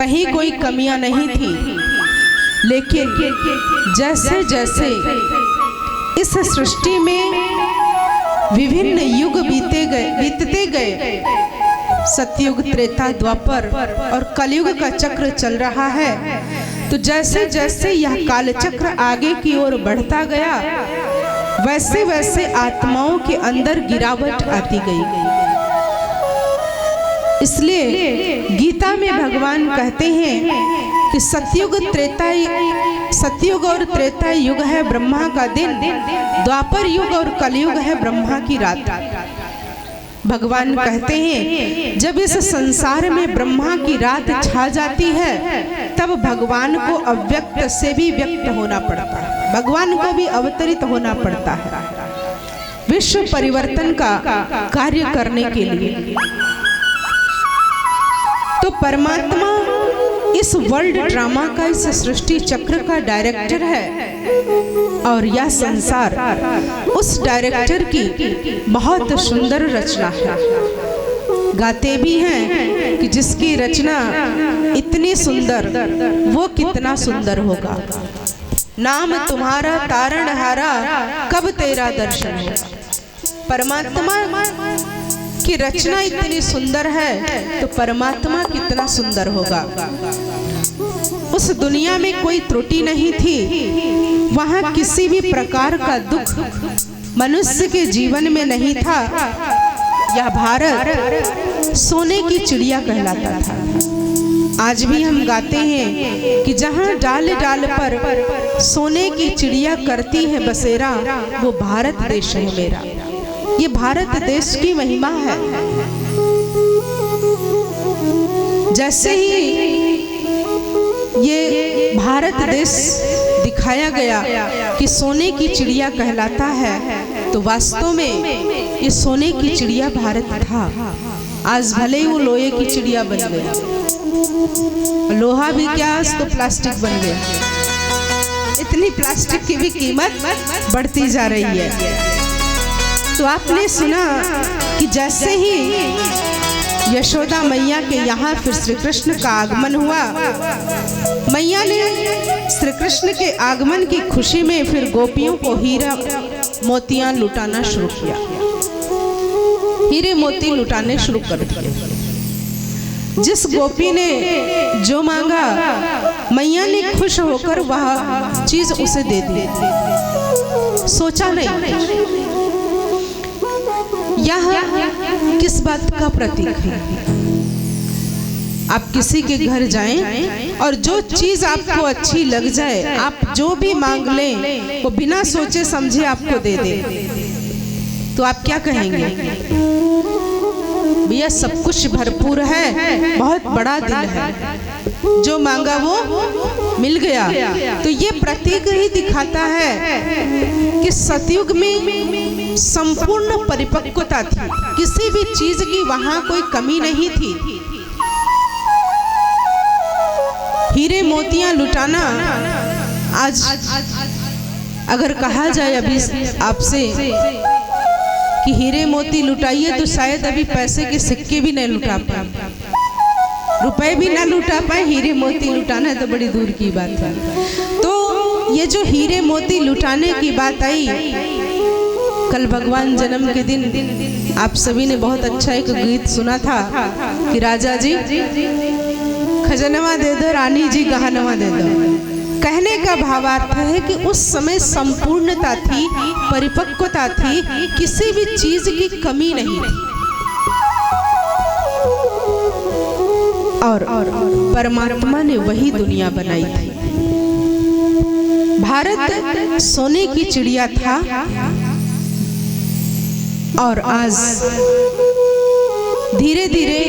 कहीं कोई कमियां नहीं थी, लेकिन जैसे जैसे इस सृष्टि में विभिन्न युग बीतते गए, सतयुग, त्रेता, द्वापर और कलयुग का चक्र चल रहा है, तो जैसे जैसे यह कालचक्र आगे की ओर बढ़ता गया, वैसे वैसे आत्माओं के अंदर गिरावट आती गई। इसलिए गीता में भगवान कहते हैं कि सतयुग और त्रेता युग है ब्रह्मा का दिन, द्वापर युग और कलयुग है ब्रह्मा की रात। भगवान कहते हैं जब इस संसार में ब्रह्मा की रात छा जाती है, तब भगवान को अव्यक्त से भी व्यक्त होना पड़ता है, भगवान को भी अवतरित होना पड़ता है विश्व परिवर्तन का कार्य करने के लिए। तो परमात्मा इस वर्ल्ड ड्रामा का, इस सृष्टि चक्र का डायरेक्टर है, और यह संसार उस डायरेक्टर की बहुत सुंदर रचना है। गाते भी हैं कि जिसकी रचना इतनी सुंदर, वो कितना सुंदर होगा। नाम तुम्हारा तारणहारा, कब तेरा दर्शन होगा। परमात्मा की रचना इतनी सुंदर है, तो परमात्मा कितना सुंदर होगा। उस दुनिया में कोई त्रुटि नहीं थी, वहां किसी भी प्रकार का दुख मनुष्य के जीवन में नहीं था। यह भारत सोने की चिड़िया कहलाता था। आज भी हम गाते हैं कि जहां डाल डाल पर सोने की चिड़िया करती है बसेरा, वो भारत देश है मेरा। ये भारत देश की महिमा है। जैसे ही ये भारत देश दिखाया गया कि सोने की चिड़िया कहलाता है, तो वास्तव में ये सोने की चिड़िया भारत था। आज भले ही वो लोहे की चिड़िया बन गया, लोहा भी क्या, आज तो प्लास्टिक बन गया। इतनी प्लास्टिक की भी कीमत बढ़ती जा रही है। तो आपने सुना कि जैसे ही यशोदा मैया के यहाँ फिर श्री कृष्ण का आगमन हुआ, मैया ने श्री कृष्ण के आगमन की खुशी में फिर गोपियों को हीरा मोतियां लुटाना शुरू किया, हीरे मोती लुटाने शुरू कर दिए। जिस गोपी ने जो मांगा, मैया ने खुश होकर वह चीज उसे दे दी, सोचा नहीं। यह किस बात का प्रतीक है? आप किसी के घर जाएं और जो चीज आपको अच्छी लग जाए, आप जो भी मांग लें, वो बिना सोचे समझे आपको दे दे, तो आप क्या कहेंगे? भैया सब कुछ भरपूर है, बहुत बड़ा दिल है, जो मांगा वो मिल गया। तो ये प्रतीक ही दिखाता है कि सतयुग में संपूर्ण परिपक्वता थी, किसी भी चीज की वहां कोई कमी नहीं थी। हीरे मोतियां लुटाना, आज अगर कहा जाए अभी आपसे कि हीरे मोती लुटाइए, तो शायद अभी पैसे के सिक्के भी नहीं लुटा पाए, रुपए भी ना लुटा पाए, हीरे मोती लुटाना तो बड़ी दूर की बात है। तो ये जो हीरे मोती लुटाने की बात आई, कल भगवान जन्म के दिन आप सभी ने बहुत अच्छा एक गीत सुना था कि राजा जी खजनवा दे दो, रानी जी गहनवा दे दो। कहने का भावार्थ है कि उस समय संपूर्णता थी, परिपक्वता थी, किसी भी चीज की कमी नहीं थी। और परमात्मा ने वही दुनिया बनाई थी। भारत सोने की चिड़िया था, और आज धीरे धीरे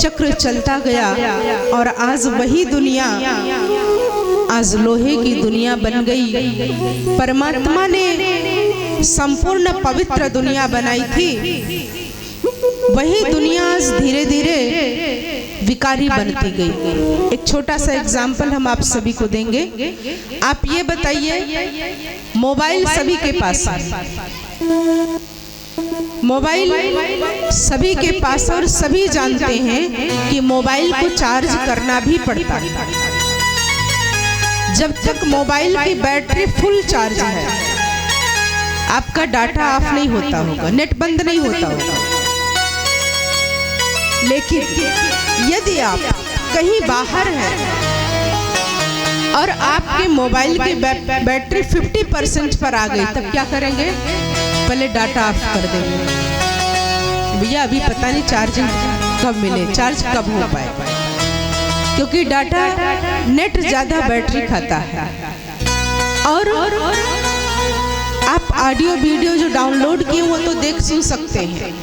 चक्र चलता गया, और आज वही दुनिया आज लोहे की दुनिया बन गई। परमात्मा ने संपूर्ण पवित्र दुनिया बनाई थी, वही दुनिया आज धीरे धीरे विकारी बनती गई। एक छोटा सा एग्जाम्पल हम आप सभी को देंगे। आप ये बताइए, मोबाइल सभी के पास है, मोबाइल सभी के पास और सभी जानते हैं कि मोबाइल को चार्ज करना भी पड़ता है। जब तक मोबाइल की बैटरी फुल चार्ज है आपका डाटा ऑफ नहीं होता होगा, नेट बंद नहीं होता होगा। लेकिन यदि आप कहीं बाहर हैं और आपके मोबाइल की बैटरी 50% पर आ गई, तब क्या करेंगे? पहले डाटा ऑफ कर देंगे। भैया अभी पता नहीं चार्जिंग कब मिले, चार्ज कब हो पाए, क्योंकि डाटा नेट ज्यादा बैटरी खाता है। और आप ऑडियो वीडियो जो डाउनलोड किए वो तो देख सुन सकते हैं,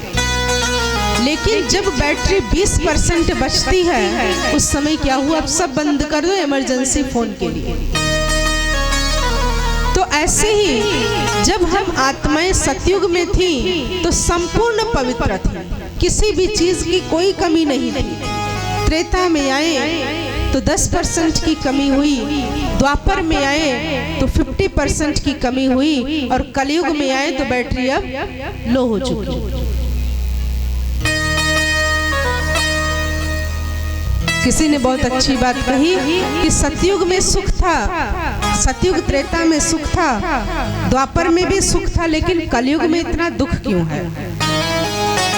लेकिन जब बैटरी 20% बचती है उस समय क्या हुआ? अब सब बंद कर दो इमरजेंसी फोन के लिए। तो ऐसे ही जब हम आत्माएं सतयुग में थी तो संपूर्ण पवित्र थी, किसी भी चीज की कोई कमी नहीं थी। त्रेता में आए तो 10% की कमी हुई, द्वापर में आए तो 50% की कमी हुई, और कलयुग में आए तो बैटरी अब लो हो चुकी। किसी ने बहुत अच्छी बात कही कि सतयुग में सुख था, सतयुग त्रेता में सुख था, द्वापर में भी सुख था, लेकिन कलयुग में इतना दुख क्यों है?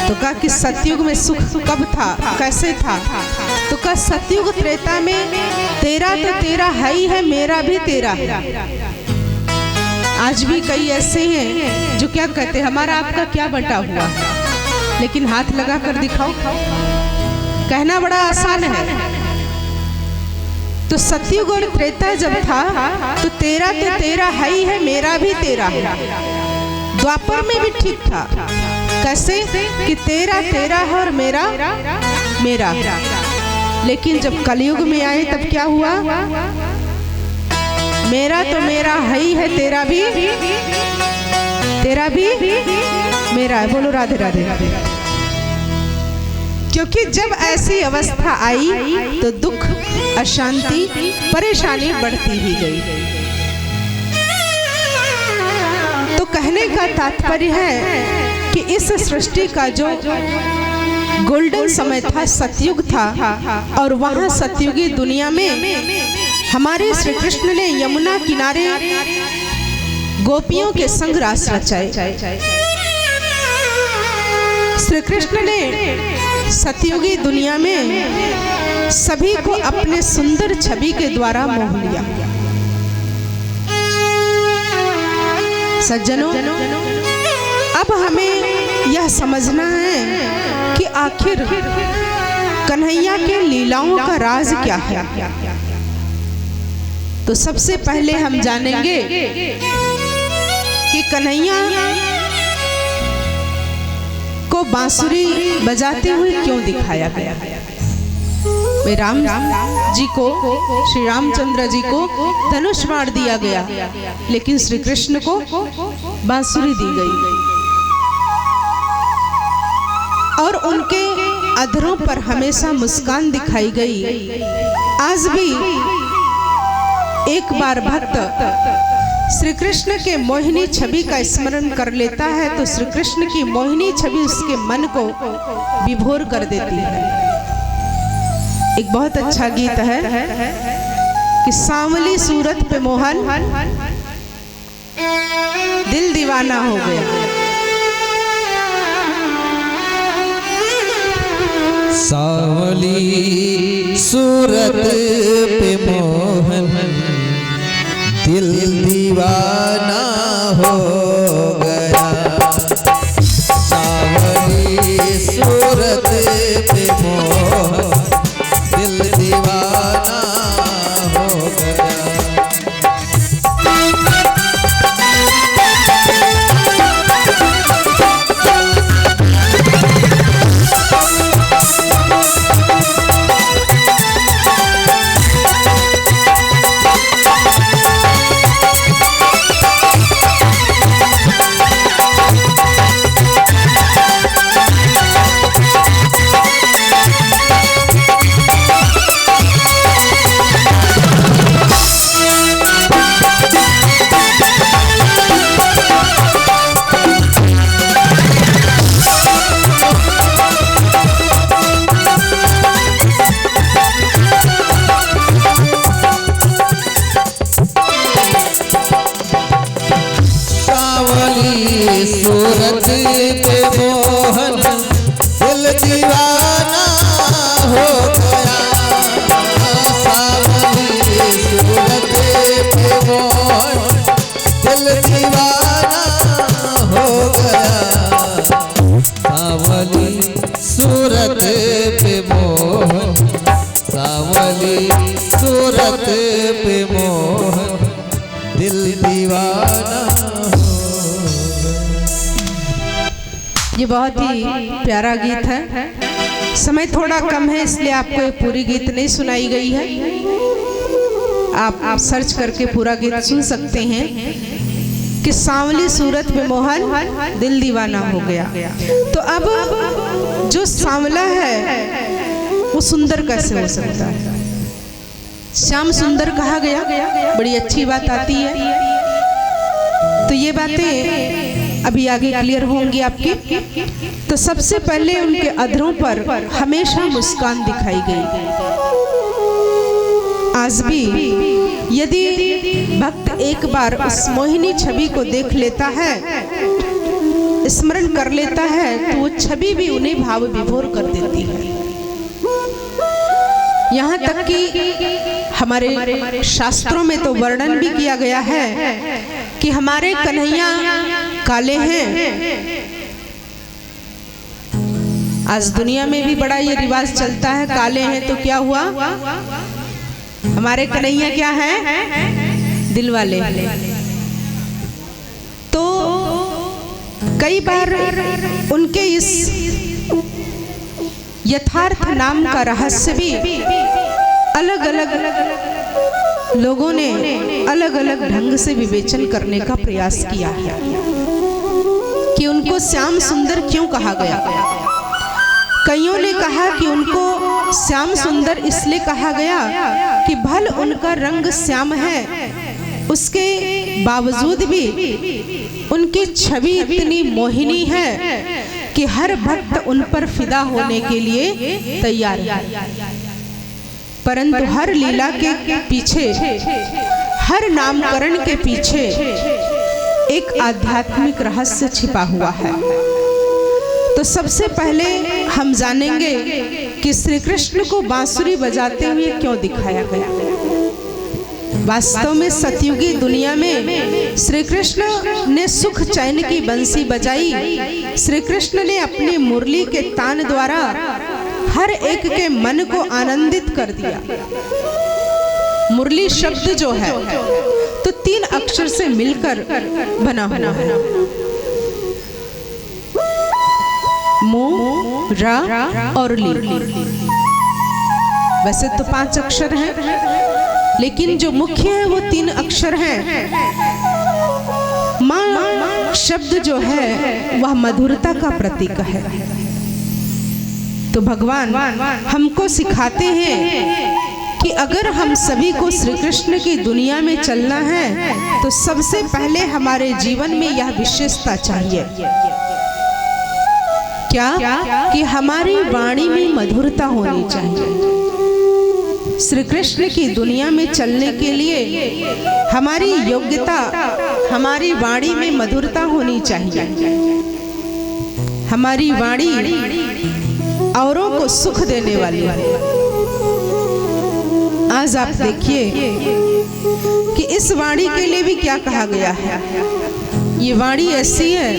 तो कहा कि सतयुग में सुख कब था, कैसे था? तो कहा सतयुग त्रेता में तेरा तो तेरा है ही है, मेरा भी तेरा है। आज भी कई ऐसे हैं जो क्या कहते हैं हमारा आपका क्या बटा हुआ, लेकिन हाथ लगा कर दिखाओ। कहना बड़ा आसान है। तो सतयुग और त्रेता जब था तो तेरा तो तेरा है ही है, मेरा भी तेरा है। द्वापर में भी ठीक था, कैसे कि तेरा तेरा है और मेरा मेरा। लेकिन जब कलयुग में आए तब क्या हुआ? मेरा तो मेरा है ही है, तेरा भी मेरा है। बोलो राधे राधे राधे। क्योंकि जब ऐसी अवस्था आई तो दुख, अशांति, परेशानी बढ़ती ही गई। तो कहने का तात्पर्य है कि इस सृष्टि का जो गोल्डन समय था सतयुग था, और वहां सतयुगी दुनिया में हमारे श्री कृष्ण ने यमुना किनारे गोपियों के संग रास रचाए। श्री कृष्ण ने सतयुगी दुनिया में सभी को अपने सुंदर छवि के द्वारा मोह लिया। सज्जनों, अब हमें यह समझना है कि आखिर कन्हैया के लीलाओं का राज क्या है। तो सबसे पहले हम जानेंगे कि कन्हैया को बांसुरी बजाते हुए क्यों दिखाया गया। राम जी को, श्री रामचंद्र जी को धनुष बाण दिया गया, लेकिन श्री कृष्ण को बांसुरी दी गई, और उनके अधरों पर हमेशा मुस्कान दिखाई गई। आज भी एक बार भक्त श्री कृष्ण के मोहिनी छवि का स्मरण कर लेता है तो श्री कृष्ण की मोहिनी छवि उसके मन को विभोर कर देती है। एक बहुत अच्छा गीत है कि सांवली सूरत पे मोहन दिल दीवाना हो गया। सांवली सूरत पे मोहन दिल दीवाना हो गया। सांवली सूरत पे मोहन दिल दीवाना हो गया। सूरत पे मोहन दिल दीवाना हो गया। सावली सूरत पे मोहन दिल दीवाना हो गया। सावली सूरत पे मोहन, सावली सूरत पे मोहन दिल दीवाना। ये बहुत ही प्यारा गीत है। समय थोड़ा कम है इसलिए आपको ये पूरी गीत नहीं सुनाई गई है। आप सर्च करके पूरा गीत सुन सकते हैं कि सांवली सूरत पे मोहन दिल दीवाना हो गया। तो अब जो सांवला है वो सुंदर कैसे हो सकता है? श्याम सुंदर कहा गया, बड़ी अच्छी बात आती है। तो ये बातें अभी आगे क्लियर होंगी आपकी। तो सबसे पहले उनके अधरों पर हमेशा मुस्कान दिखाई गई। आज भी यदि भक्त एक बार उस मोहिनी छवि को देख लेता है, स्मरण कर लेता है, तो वो छवि भी उन्हें भाव विभोर कर देती है। यहाँ तक कि हमारे शास्त्रों में तो वर्णन भी किया गया है कि हमारे कन्हैया काले हैं। आज दुनिया में भी बड़ा ये रिवाज चलता है, काले हैं तो क्या हुआ, हमारे कन्हैया क्या है, दिल वाले। तो कई बार उनके इस यथार्थ नाम का रहस्य भी अलग अलग लोगों ने अलग अलग ढंग से विवेचन करने का प्रयास किया है कि उनको श्याम सुंदर क्यों कहा गया। कईयों ने कहा कि उनको श्याम सुंदर इसलिए कहा गया कि भल उनका रंग श्याम है, उसके बावजूद भी उनकी छवि इतनी मोहिनी है कि हर भक्त उन पर फिदा होने के लिए तैयार है। परंतु हर लीला के पीछे, हर नामकरण के पीछे एक आध्यात्मिक रहस्य छिपा हुआ है। तो सबसे पहले हम जानेंगे कि श्री कृष्ण को बांसुरी बजाते हुए क्यों दिखाया गया। वास्तव में सतयुगी दुनिया में श्री कृष्ण ने सुख चैन की बंसी बजाई। श्री कृष्ण ने अपनी मुरली के तान द्वारा हर एक के मन को आनंदित कर दिया। मुरली शब्द जो है तो 3 अक्षर से मिलकर बना हुआ है, मु, रा और ली। वैसे तो 5 अक्षर हैं, लेकिन जो मुख्य है वो 3 अक्षर हैं। माँ शब्द जो है वह मधुरता का प्रतीक है। तो भगवान हमको सिखाते हैं कि अगर हम सभी को श्री कृष्ण की दुनिया में चलना है तो सबसे पहले हमारे जीवन में यह विशेषता चाहिए, क्या कि हमारी वाणी में मधुरता होनी चाहिए। श्री कृष्ण की दुनिया में चलने के लिए हमारी योग्यता, हमारी वाणी में मधुरता होनी चाहिए। हमारी वाणी औरों को सुख देने वाली है। आज आप देखिए कि इस वाणी के लिए भी क्या कहा गया है। ये वाणी ऐसी है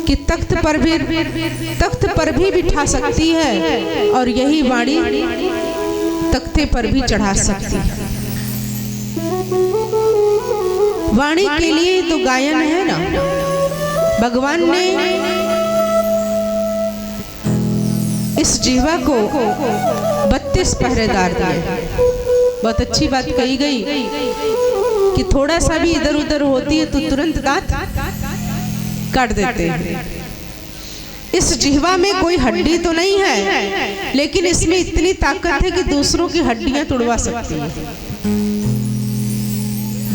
कि तख्त पर भी बिठा सकती है और यही वाणी तख्ते पर भी चढ़ा सकती है। वाणी के लिए तो गायन है ना। भगवान ने इस जीवा को 32 पहरेदार दिए। बहुत अच्छी बात कही गई कि थोड़ा सा भी इधर उधर होती है तो तुरंत दांत काट देते हैं। इस जिह्वा में कोई हड्डी तो नहीं है, लेकिन इसमें इतनी ताकत है कि दूसरों की हड्डियां तोड़वा सकती है।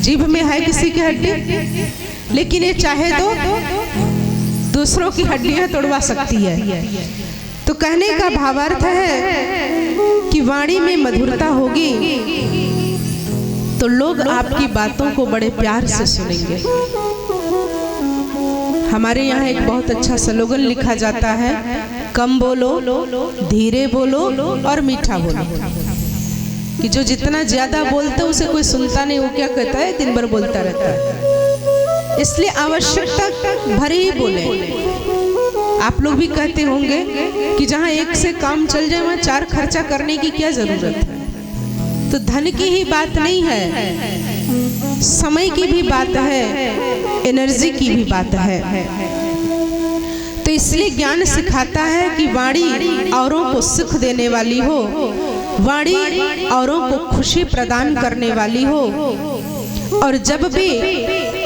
जीभ में है किसी की हड्डी, लेकिन ये चाहे तो दूसरों की हड्डियां तोड़वा सकती है। तो कहने का भावार्थ है कि वाणी में मधुरता होगी तो लोग आपकी बातों को बड़े प्यार से सुनेंगे। हमारे यहाँ एक बहुत अच्छा स्लोगन लिखा जाता है, कम बोलो, धीरे बोलो और मीठा बोलो। कि जो जितना ज्यादा बोलता है उसे कोई सुनता नहीं, वो क्या कहता है, दिन भर बोलता रहता है। इसलिए आवश्यकता भरे ही बोले। आप लोग भी कहते होंगे कि जहाँ एक से काम चल जाए वहाँ 4 खर्चा करने की क्या जरूरत है। तो धन की ही बात नहीं है, समय की भी बात है, एनर्जी की भी बात है। तो इसलिए ज्ञान सिखाता है कि वाणी औरों को सुख देने वाली हो, वाणी औरों को खुशी प्रदान करने वाली हो। और जब भी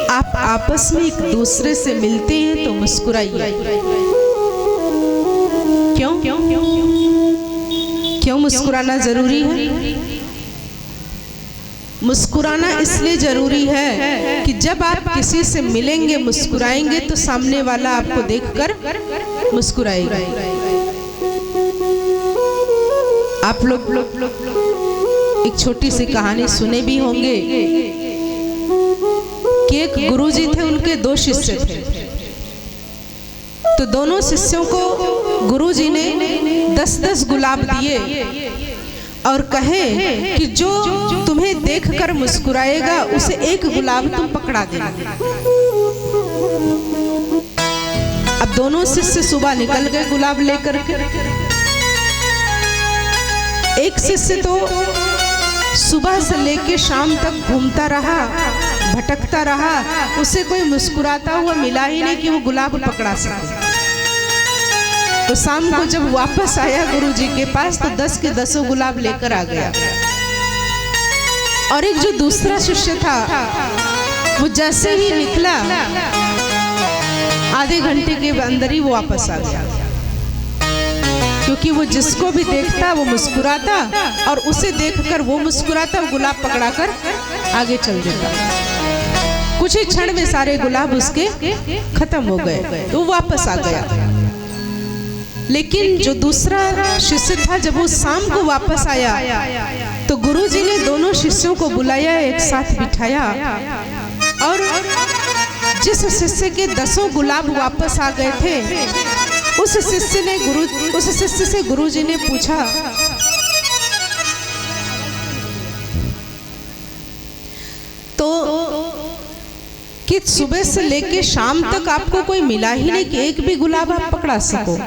आप आपस में एक दूसरे से मिलते हैं तो मुस्कुराइए। क्यों क्यों क्यों मुस्कुराना जरूरी है? मुस्कुराना इसलिए जरूरी है कि जब आप किसी से मिलेंगे, मुस्कुराएंगे, तो सामने वाला आपको देखकर मुस्कुराएगा। आप लोग एक छोटी सी कहानी सुने भी होंगे कि एक गुरुजी थे, उनके 2 शिष्य थे। तो दोनों शिष्यों को गुरुजी ने 10-10 गुलाब दिए और कहे कि जो तुम्हें देखकर मुस्कुराएगा उसे 1 गुलाब तुम पकड़ा देना। अब दोनों शिष्य सुबह निकल गए गुलाब लेकर के। एक शिष्य तो सुबह से लेके शाम तक घूमता रहा, भटकता रहा, उसे कोई मुस्कुराता हुआ मिला ही नहीं कि वो गुलाब पकड़ा सके। तो शाम को जब वापस आया गुरुजी के पास तो 10 के 10 गुलाब लेकर आ गया। और एक जो दूसरा शिष्य था वो जैसे ही निकला आधे घंटे के अंदर ही वो वापस आ गया, क्योंकि वो जिसको भी देखता वो मुस्कुराता और उसे देखकर वो मुस्कुराता, वो गुलाब पकड़ाकर आगे चल देता। कुछ ही क्षण में सारे गुलाब उसके खत्म हो गए, तो वापस आ गया। लेकिन जो दूसरा शिष्य था, जब वो शाम को वापस आया तो गुरुजी ने दोनों शिष्यों को बुलाया, एक साथ बिठाया और जिस शिष्य के 10 गुलाब वापस आ गए थे उस शिष्य से गुरुजी ने पूछा, तो कि सुबह से लेके शाम तक आपको कोई मिला ही नहीं कि एक भी गुलाब आप पकड़ा सको।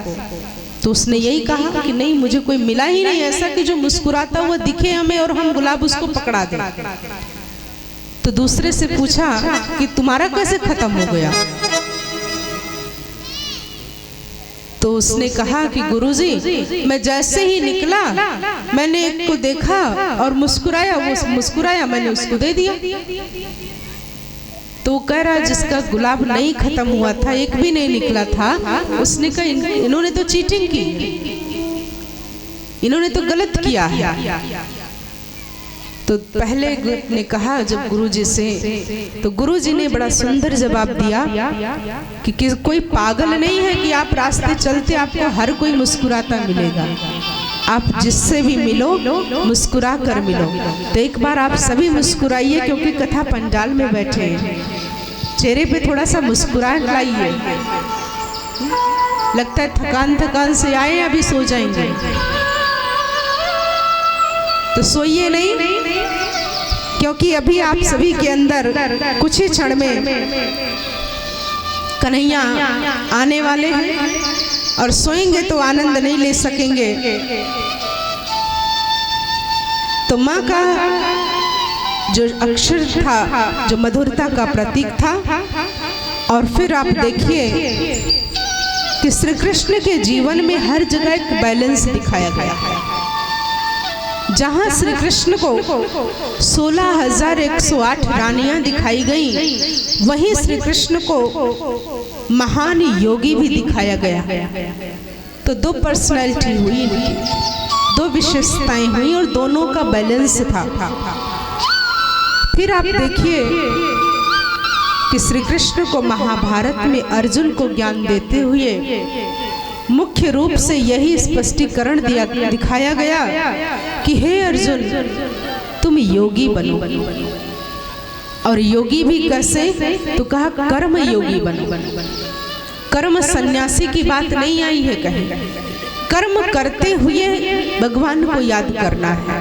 तो उसने यही कहा कि नहीं, मुझे कोई मिला ही नहीं ऐसा कि जो मुस्कुराता हुआ दिखे हमें और हम गुलाब उसको पकड़ा दें। तो दूसरे से पूछा कि तुम्हारा कैसे खत्म हो गया? तो उसने कहा कि गुरुजी, मैं जैसे ही निकला मैंने एक को देखा और मुस्कुराया, वो मुस्कुराया, मैंने उसको दे दिया। तो कह रहा जिसका गुलाब नहीं खत्म हुआ था, एक भी नहीं निकला था, उसने कहा इन्होंने तो चीटिंग की, इन्होंने तो गलत किया है। तो पहले ने कहा जब गुरुजी से, तो गुरुजी ने बड़ा सुंदर जवाब दिया कि कोई पागल नहीं है कि आप रास्ते चलते आपको हर कोई मुस्कुराता मिलेगा। आप जिससे भी मिलो मुस्कुरा कर मिलो। तो एक बार आप सभी मुस्कुराइए, क्योंकि कथा पंडाल में बैठे हैं, चेहरे पे थोड़ा सा मुस्कुराहट लाइए। लगता है थकान से आए, अभी सो जाएंगे, तो सोइए नहीं, क्योंकि अभी आप सभी के अंदर कुछ ही क्षण में कन्हैया आने वाले हैं और सोएंगे तो आनंद नहीं ले सकेंगे। तो माँ का जो अक्षर था, जो मधुरता का प्रतीक था। और फिर आप देखिए कि श्री कृष्ण के जीवन में हर जगह एक बैलेंस दिखाया गया है। जहाँ श्री कृष्ण को 16,108 रानियां दिखाई गई, वहीं श्री कृष्ण को महान योगी भी दिखाया गया। तो 2 पर्सनैलिटी हुई, 2 विशेषताएं हुई और दोनों का बैलेंस था। फिर आप देखिए कि श्री कृष्ण को महाभारत में अर्जुन को ज्ञान देते हुए मुख्य रूप से यही स्पष्टीकरण दिखाया गया कि हे अर्जुन, तुम योगी बनो। और योगी भी कैसे? तो कहा कर्म योगी बनो। कर्म सन्यासी की बात नहीं आई है कहीं। कर्म करते हुए भगवान को याद करना है।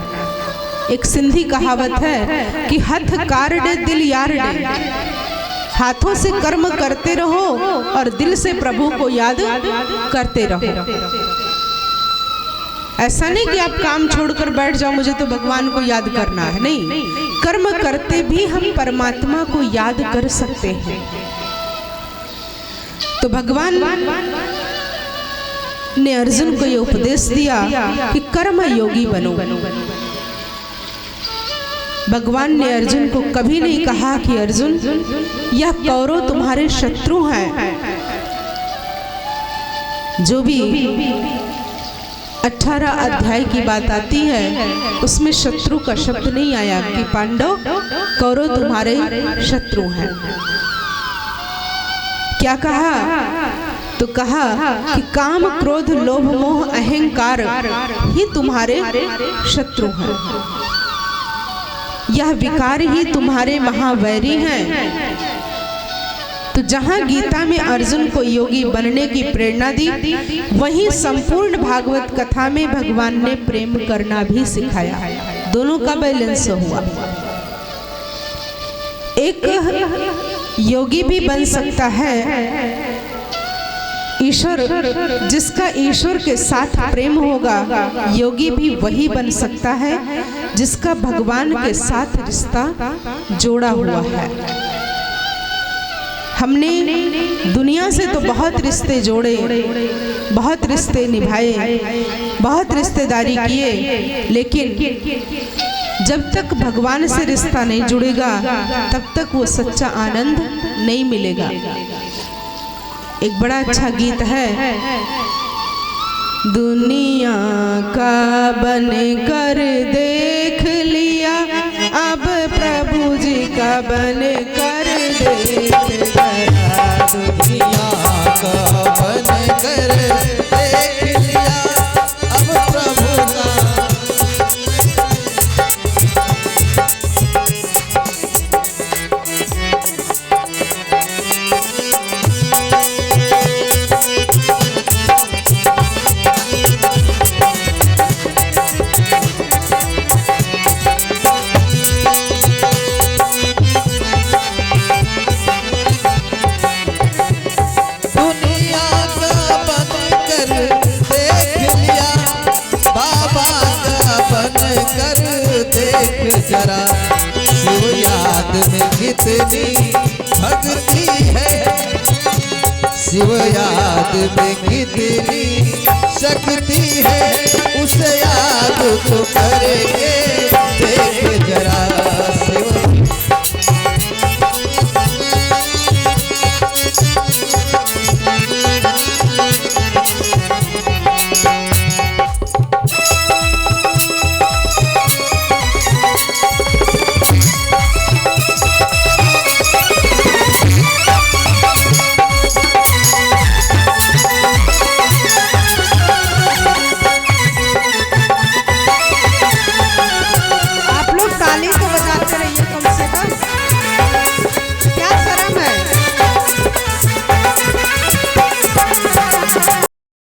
एक सिंधी कहावत है कि हथ कारडे दिल यार डे। हाथों से कर्म करते रहो और दिल से प्रभु को याद करते रहो। ऐसा नहीं कि आप काम छोड़कर बैठ जाओ मुझे तो भगवान को याद करना है, नहीं। कर्म करते भी हम परमात्मा को याद कर सकते हैं। तो भगवान ने अर्जुन को यह उपदेश दिया कि कर्म योगी बनो। भगवान ने अर्जुन को कभी नहीं कहा कि अर्जुन यह कौरव तुम्हारे शत्रु हैं। जो भी 18 अध्याय की बात आती है उसमें शत्रु का शब्द नहीं आया कि पांडव कौरव तुम्हारे शत्रु हैं। क्या कहा? तो कहा कि काम क्रोध लोभ मोह अहंकार ही तुम्हारे शत्रु हैं। यह विकार ही तुम्हारे महावैरी हैं। तो जहाँ गीता में अर्जुन को योगी बनने की प्रेरणा दी, वहीं संपूर्ण भागवत कथा में भगवान ने प्रेम करना भी सिखाया। दोनों का बैलेंस हुआ। एक योगी भी बन सकता है ईश्वर, जिसका ईश्वर के साथ प्रेम होगा। योगी भी वही बन सकता है जिसका भगवान के साथ रिश्ता जोड़ा हुआ है। हमने दुनिया से तो बहुत रिश्ते जोड़े, बहुत रिश्ते निभाए, बहुत रिश्तेदारी किए, लेकिन जब तक भगवान से रिश्ता नहीं जुड़ेगा तब तक वो सच्चा आनंद नहीं मिलेगा। एक बड़ा अच्छा गीत है, दुनिया का बन कर देख लिया, अब प्रभु जी का बन कर देख गया। दुनिया का बन कर देख लिया, अब प्रभु का। जरा शिव याद में कितनी भक्ति है, शिव याद में कितनी शक्ति है, उसे याद तो करेंगे